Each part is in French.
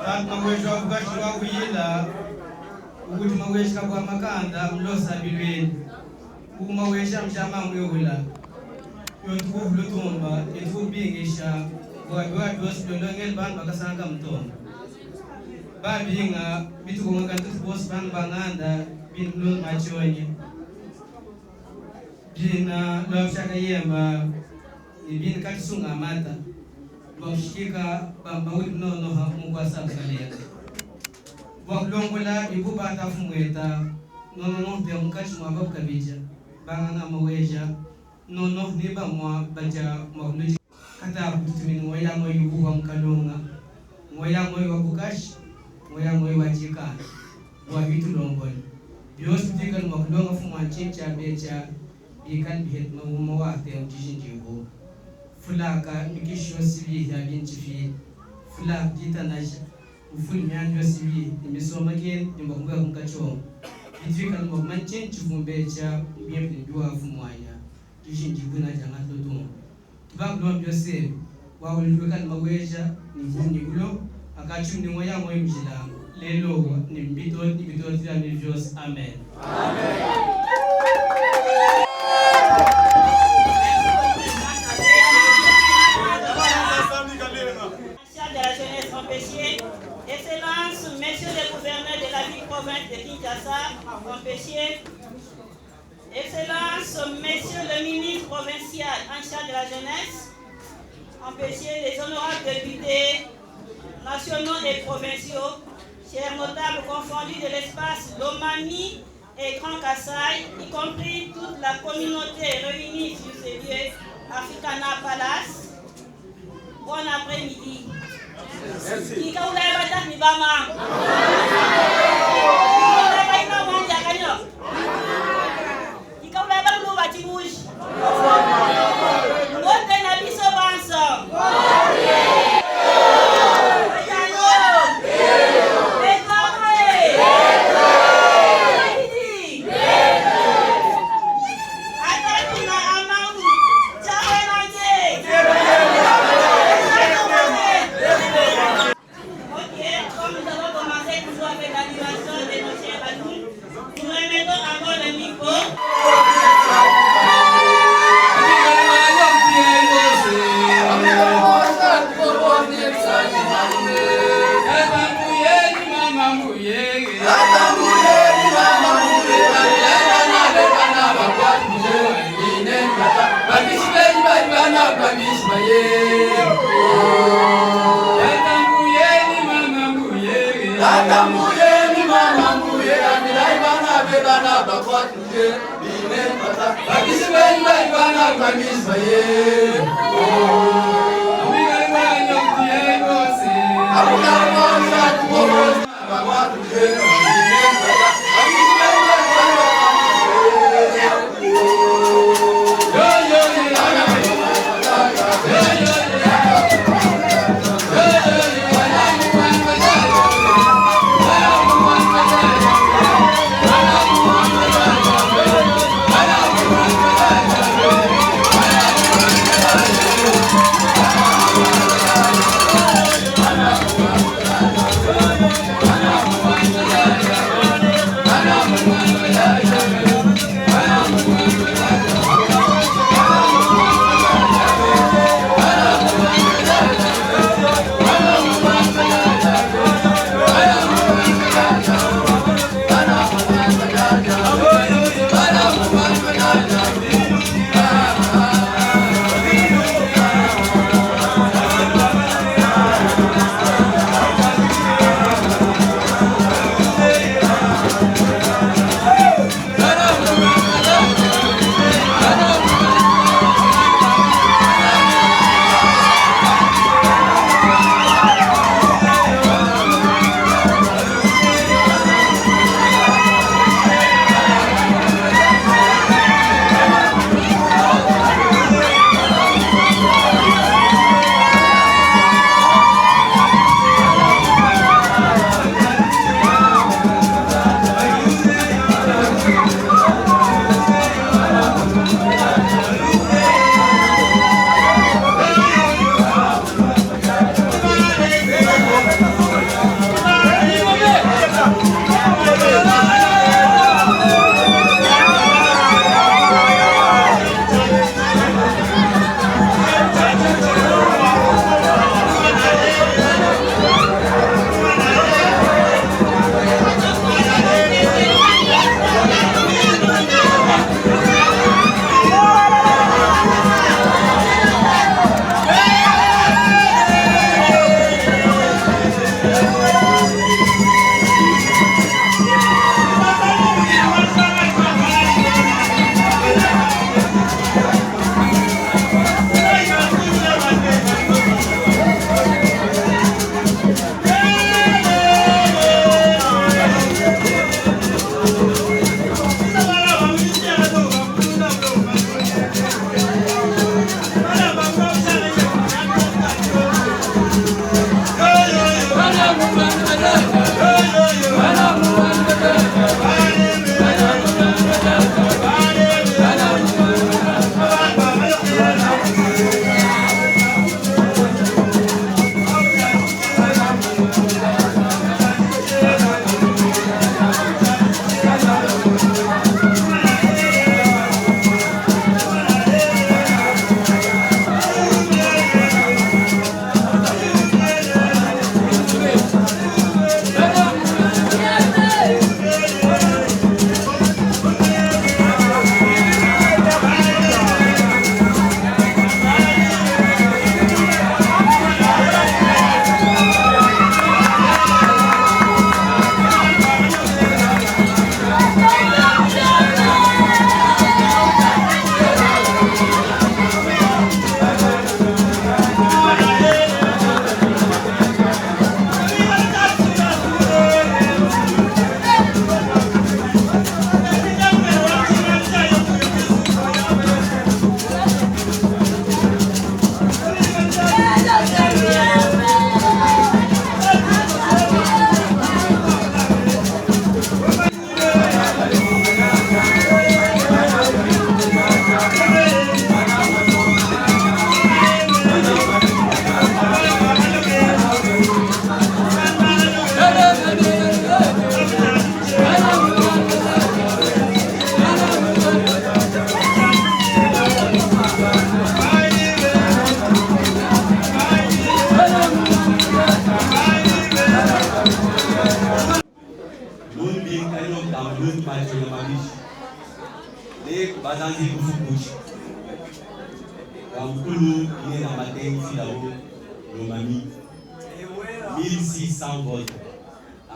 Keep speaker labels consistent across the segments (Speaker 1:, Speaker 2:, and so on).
Speaker 1: Magwejo wabugashi wabuyila ukuthi magwejo kabwa makanda mlosa bilweni umawesha mshama mwehula yotukuvu lutumba etubingisha watu wasibelongel ban bakasanga mtomba babinga bitukunga kantu boss ban banganda binlo machonye bina lwashaka yemba ibin katisunga mata bamshika bambawuli nono ha mkwasa kaleka wakulongola ibuba tafumweta nono no de mkachi mwa kabija bangana maweja nono niba mwa baja mwakuluji kata kutumini ngoya ngoy ibuba mkalonga ngoya ngoy wabukashi ngoya ngoy wachika wa vitu longoni bios tikal mwakulonga fumwa chincha becha ikan bihet mwa wate mjishinjibu fulaka mikisho sibi ya binti fi fulaka jitanasha ufuli myanyo sibi imesoma gen imbakuga kunkacho idrika no manchen chivumbecha mbiembe ndua fumwaya jishinjibuna jangato tum tubaglo byose wa ulweka maweja ni gulo akachu ni moya moyo mjila lelo ni mbito tira ni vyos amen amen.
Speaker 2: Excellences, messieurs les gouverneurs de la ville-province de Kinshasa, empêchés. Excellences, messieurs le ministre provincial en charge de la jeunesse, empêchés, les honorables députés nationaux et provinciaux, chers notables confondus de l'espace Lomami et Grand Kassai, y compris toute la communauté réunie sur ces lieux, Africana Palace. Bon après-midi. Merci. Kika ulaya batak ni bama. Ulaya ba ina mo ya kanyo. Kika ulaya ba lu ba timush. Ngote na biso banso.
Speaker 3: Yeah. Machonyamabiche. Les Bazanzi Koufouch. Kamkoulou, il est dans ma tête ici là-haut, Lomami. 1600 votes.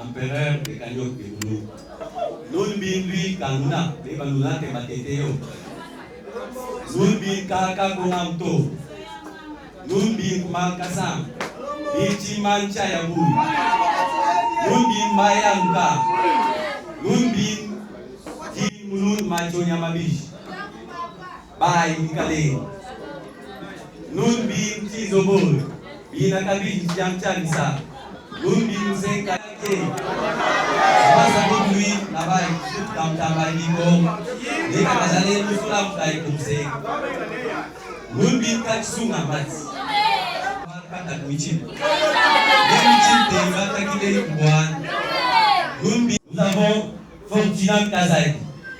Speaker 3: Empereur de Kanyok de Mounou. Nous lui, Kanuna, les Banuna de Matéteo. Nous Kaka Konamto. Nous Kumankasam. Bichiman Chayabou. Nous Mayanka. Nous Mounou Machonyamabiche. Bye, Mikale. Nous Tizobol. Binakabi Jamchanisa. Nous Senkake. Masa lui, là-bas, dans Tamariko. Les Kazalés, nous sommes là, comme c'est. Nous bin Katsunga Mat. Nous avons Fortunat Kazaï,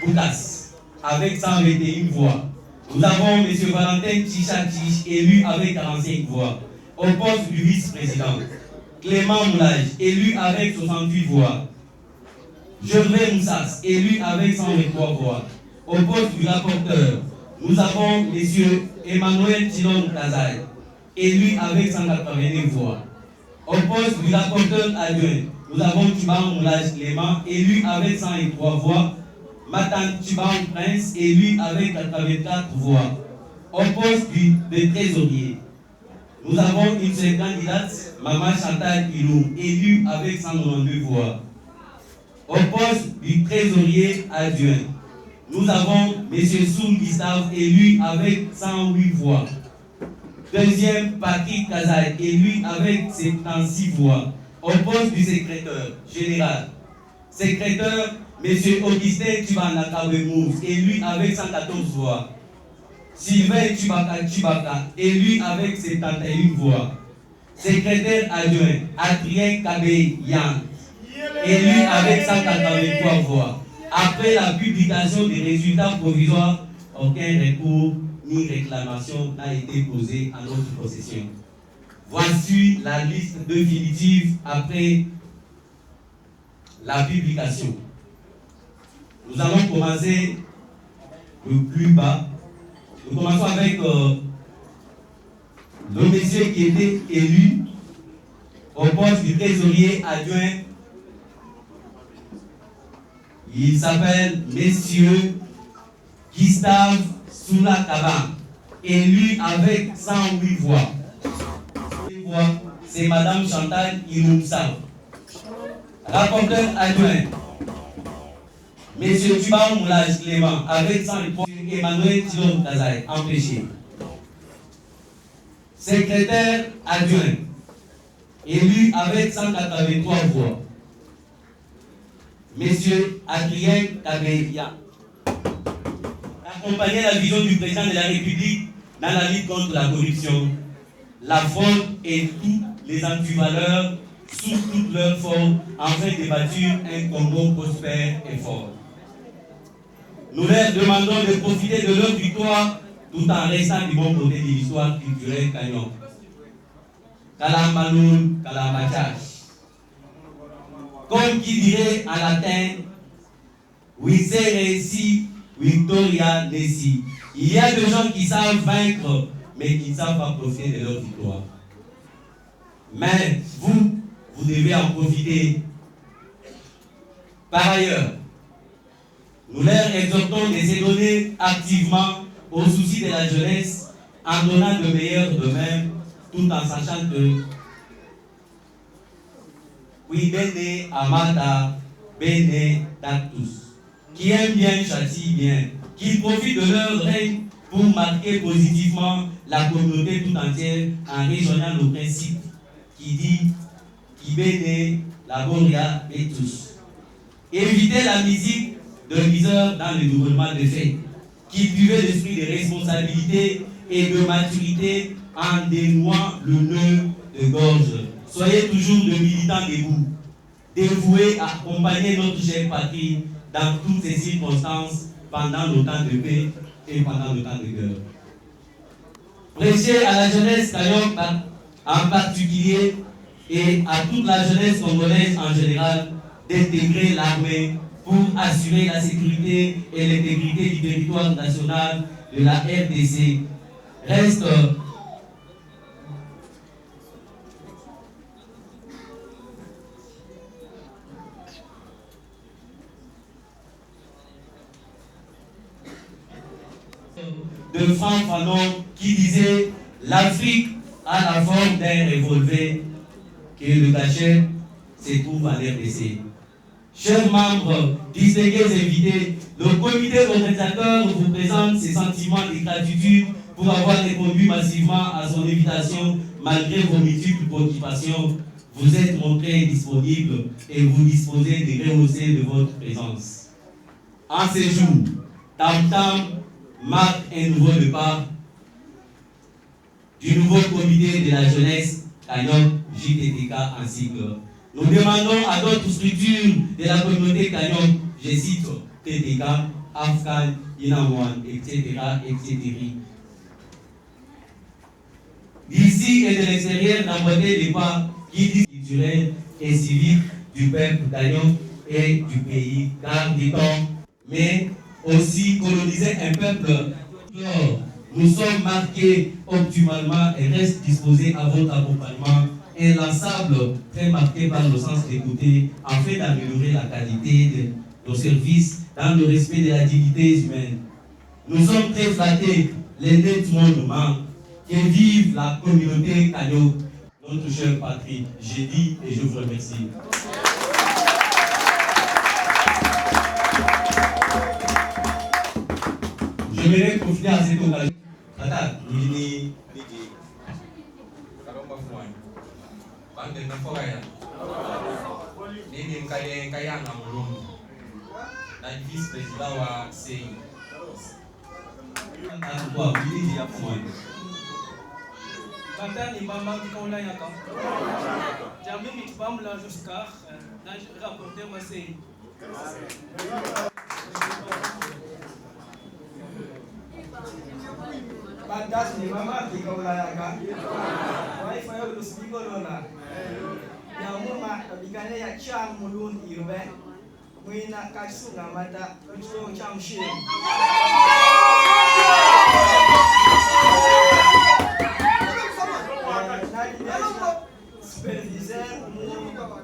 Speaker 3: Boutas, avec 121 voix. Nous avons M. Valentin Chichachich, élu avec 45 voix, au poste du vice-président. Clément Moulage, élu avec 68 voix. Gervais Moussas, élu avec 123 voix. Au poste du rapporteur, nous avons M. Emmanuel Tilon Kazaï, élu avec 189 voix. Au poste du rapporteur adjoint, nous avons Tuban Moulage Clément, élu avec 103 voix. Matan Tuban Prince, élu avec 84 voix. Au poste de trésorier, nous avons une seule candidate, Maman Chantal Ilou, élue avec 192 voix. Au poste du trésorier adjoint, nous avons M. Soul Gustave, élu avec 108 voix. Deuxième, Patrick Kazaï, élu avec 76 voix. Au poste du secrétaire général, secrétaire, M. Augustin Tubanakawemous, élu avec 114 voix. Sylvain Tubaka, élu avec 71 voix. Secrétaire adjoint, Adrien Kabé-Yang, élu avec 183 voix. Après la publication des résultats provisoires, aucun recours ni réclamation n'a été posé à notre possession. Voici la liste définitive après la publication. Nous allons commencer le plus bas. Nous commençons avec le monsieur qui était élu au poste du trésorier adjoint. Il s'appelle Monsieur Gustave Soulakaba, élu avec 108 voix. C'est Madame Chantal Inoumsa. Rapporteur adjoint, Monsieur Tuban Moulage Clément, avec 108 voix. Emmanuel Tilon Kazaï, empêché. Secrétaire adjoint, élu avec 183 voix. Monsieur Adrien Kabeya, accompagner la vision du président de la République dans la lutte contre la corruption, la fraude et tous les antivaleurs sous toutes leurs formes, afin de bâtir un Congo prospère et fort. Nous leur demandons de profiter de leur victoire tout en restant du bon côté de l'histoire culturelle Kanyon. Kalambanoul, Kalambachach. Comme qui dirait en latin, Wise Resi, Victoria Nessi. Il y a des gens qui savent vaincre, mais qui ne savent pas profiter de leur victoire. Mais vous devez en profiter. Par ailleurs, nous leur exhortons de se donner activement au souci de la jeunesse en donnant le meilleur d'eux-mêmes, tout en sachant que oui, Bene Amata, Bene Dactus, qui aiment bien châtie bien, qui profitent de leur règne pour marquer positivement la communauté tout entière en rejoignant le principe qui dit qui Bene Laboria et tous. Éviter la musique de misère dans le gouvernement de fait, cultiver l'esprit de responsabilité et de maturité en dénouant le nœud de gorge. Soyez toujours de militants debout, dévoués à accompagner notre chère patrie dans toutes ces circonstances pendant le temps de paix et pendant le temps de guerre. Prêchez à la jeunesse Kayok en particulier et à toute la jeunesse congolaise en général d'intégrer l'armée pour assurer la sécurité et l'intégrité du territoire national de la RDC. Reste de Franck Fanon qui disait l'Afrique a la forme d'un revolver que le cachet se trouve en RDC. Chers membres, distingués invités, le comité organisateur vous présente ses sentiments de gratitude pour avoir répondu massivement à son invitation malgré vos multiples préoccupations. Vous êtes montrés disponibles et vous disposez de rehausser de votre présence. En ces jours, Tam Tam marque un nouveau départ du nouveau comité de la jeunesse Kanyok JTTK en cycle. Nous demandons à d'autres structures de la communauté Kanyok, je cite TTK, Afghan, Inamouan, etc., etc. D'ici et de l'extérieur, d'emboîter les pas qui culturels et civiques du peuple Kanyok et du pays, car dit-on, mais aussi coloniser un peuple. Nous sommes marqués optimalement et restent disposés à votre accompagnement inlassable, très marqué par le sens d'écouter, afin d'améliorer la qualité de nos services dans le respect de la dignité humaine. Nous sommes très flattés, les nets monuments, que vive la communauté Kanyok, notre chère patrie. J'ai dit et je vous remercie. J'aimerais profiter à cette occasion. Tata, Nini, Niki, Karomba Fouane, Bande Naforaya, Nini Mkale Kayana Mouroum, la vice-président wa CI. Tata, Nini Fouane.
Speaker 1: Tata ni mama kikaula yaka. Jamii ni kibamla jusqu'à na rapporter ma CI. Batas ni mama kika ulayaka. Wifi yo lusigo lona. Ya mama bigane ya cham mulun irbe. Muina kasunga mata kucho cham shim. Superviseur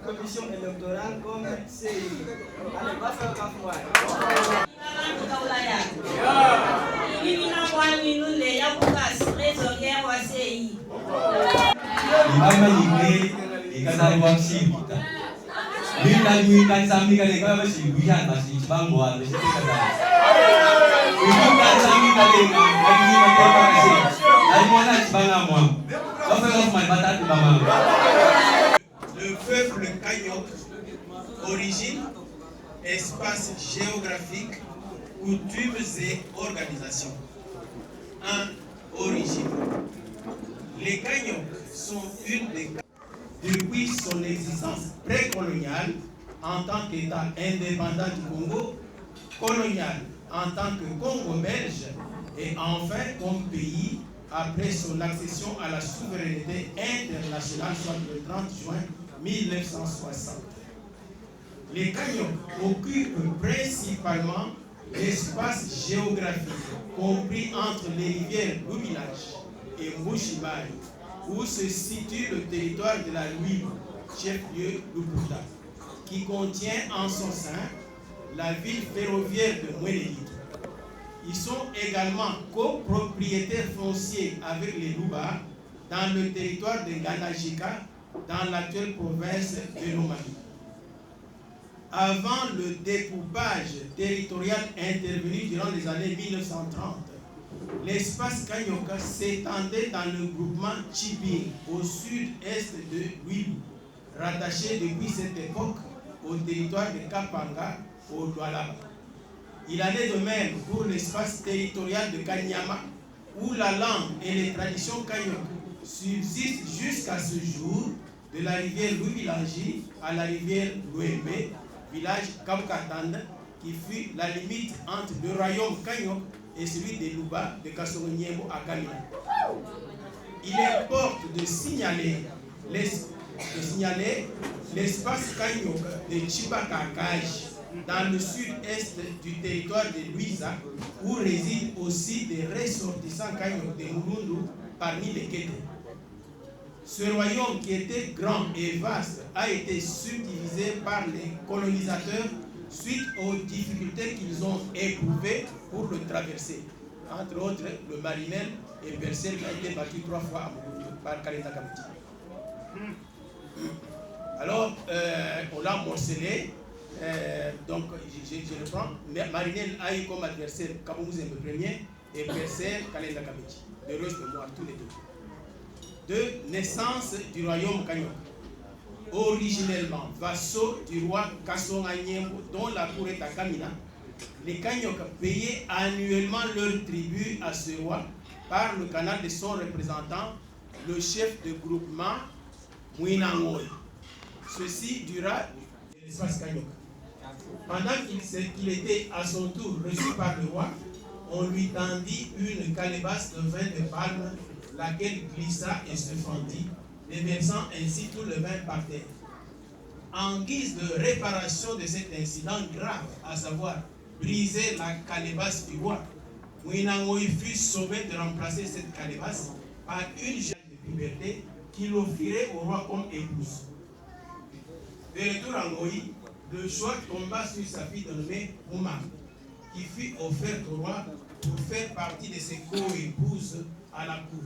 Speaker 1: commission électorale comme CI. Allez, va faire la foi.
Speaker 3: Mama yingwe ikazali wakshibita. Mina nyuika sami kale kama shibuya basi chibangwa beshikaza. Nyuika sami kale kama mateka basi. Alimona chibanga mwa.
Speaker 4: Le peuple Kanyok, origine, espace géographique, coutumes et organisation. 1. Origine. Les Kanyok sont une des depuis son existence précoloniale en tant qu'État indépendant du Congo, colonial en tant que Congo belge et enfin comme pays après son accession à la souveraineté internationale, soit le 30 juin 1960. Les Kanyok occupent principalement l'espace géographique compris entre les rivières Loubilage et Mouchibari, où se situe le territoire de la Louibe, chef-lieu Luputa, qui contient en son sein la ville ferroviaire de Mouélédito. Ils sont également copropriétaires fonciers avec les Louba dans le territoire de Ganajika, dans l'actuelle province de Lomami. Avant le découpage territorial intervenu durant les années 1930, l'espace Kanyoka s'étendait dans le groupement Chibir, au sud-est de Louibou, rattaché depuis cette époque au territoire de Kapanga, au Doualaba. Il en est de même pour l'espace territorial de Kanyama, où la langue et les traditions Kanyok subsistent jusqu'à ce jour, de la rivière Louibilangi à la rivière Louembe, village Kamkatanda, qui fut la limite entre le royaume Kanyok et celui des Louba de Kasongonyembo à Kamina. Il importe de signaler l'espace Kanyok de Chibakakaj, dans le sud-est du territoire de Luisa, où résident aussi des ressortissants Kanyok de Murundu parmi les Kété. Ce royaume qui était grand et vaste a été subdivisé par les colonisateurs suite aux difficultés qu'ils ont éprouvées pour le traverser. Entre autres, le Marinel et Bercel qui a été battu 3 fois à Murundu par Kalenda Kamiti. Alors, on l'a morcelé. Donc, je reprends. Marinel a eu comme adversaire Kaboumouzen le premier et Bercel Kalenda Kamiti. Le reste de moi, tous les deux. De naissance du royaume Kanyok. Originellement vassaux du roi Kassonga Nyembo, dont la cour est à Kamina, les Kanyok payaient annuellement leur tribut à ce roi par le canal de son représentant, le chef de groupement Mouinangoy. Ceci dura de l'espace Kanyok. Pendant qu'il était à son tour reçu par le roi, on lui tendit une calebasse de vin de palme, laquelle glissa et se fendit, déversant ainsi tout le vin par terre. En guise de réparation de cet incident grave, à savoir briser la calebasse du roi, Mouinangoy fut sauvé de remplacer cette calebasse par une jeune de puberté qu'il offrirait au roi comme épouse. De retour à Ngoï, le choix tomba sur sa fille nommée Mouma, qui fut offerte au roi pour faire partie de ses co-épouses à la cour.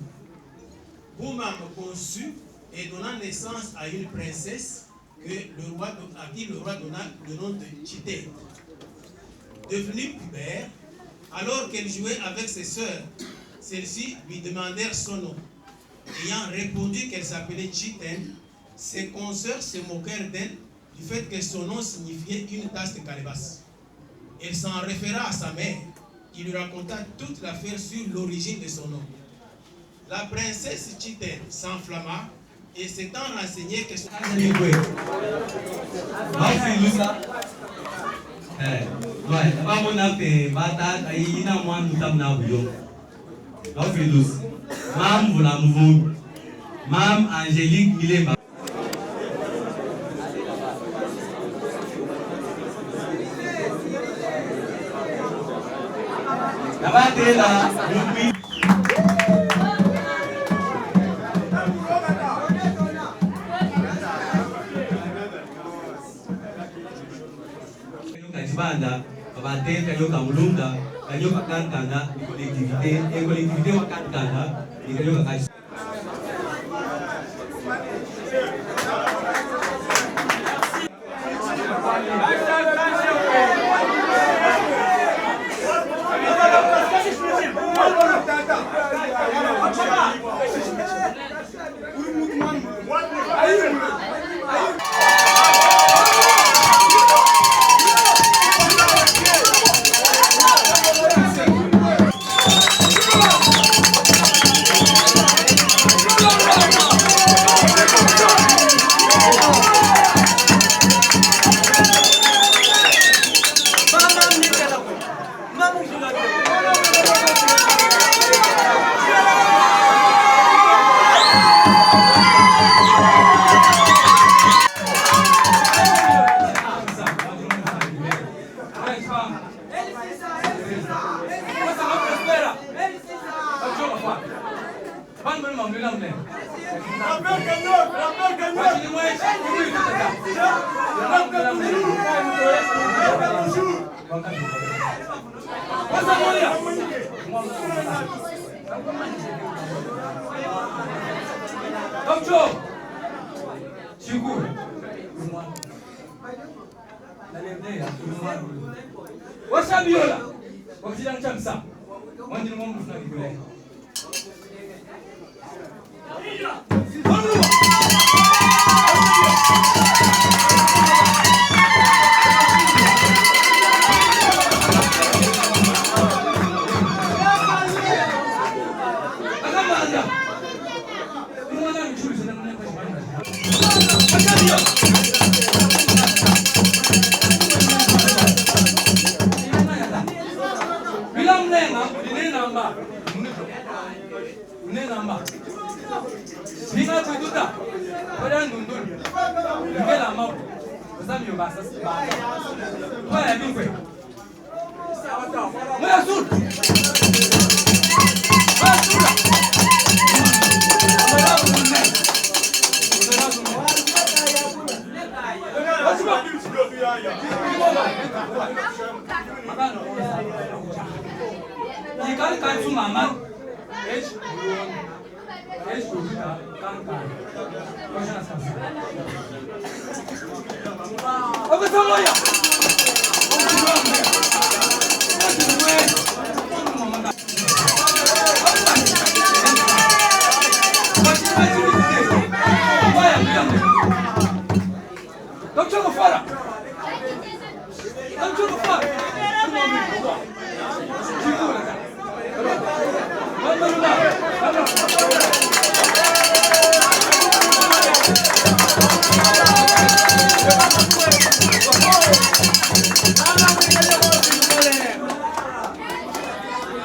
Speaker 4: Mouma conçut et donna naissance à une princesse à qui le roi donna le nom de Chité. Devenue pubère, alors qu'elle jouait avec ses sœurs, celles-ci lui demandèrent son nom. Ayant répondu qu'elle s'appelait Chiten, ses consoeurs se moquèrent d'elle du fait que son nom signifiait une tasse de calebasse. Elle s'en référa à sa mère, qui lui raconta toute l'affaire sur l'origine de son nom. La princesse Chiten s'enflamma et s'étant renseignée que son
Speaker 3: Mam Angélique Mileba. Banda, Kabate, Kayoka Mulunga, Kayoka Kantana, di collectivité Wakantana, di Kayoka Kais.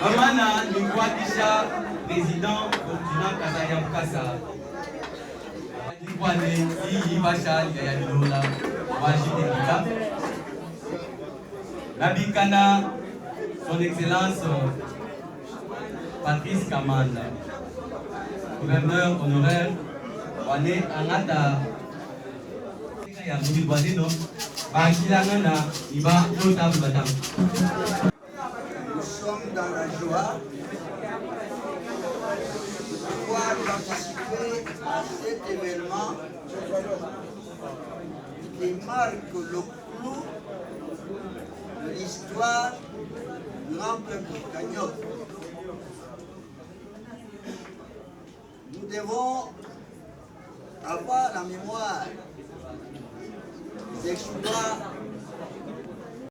Speaker 3: Mamana Lingwadisha, président continent Kazaya Bukasa. Lingwane, Ibasha, Yayalola, Wajideka. Nabikana, son excellence Patrice Kamanda, gouverneur honoraire, Wane Angata. Nous
Speaker 5: sommes dans la joie de pouvoir participer à cet événement qui marque le clou de l'histoire du grand peuple Kagnotte. Nous devons avoir la mémoire des exploits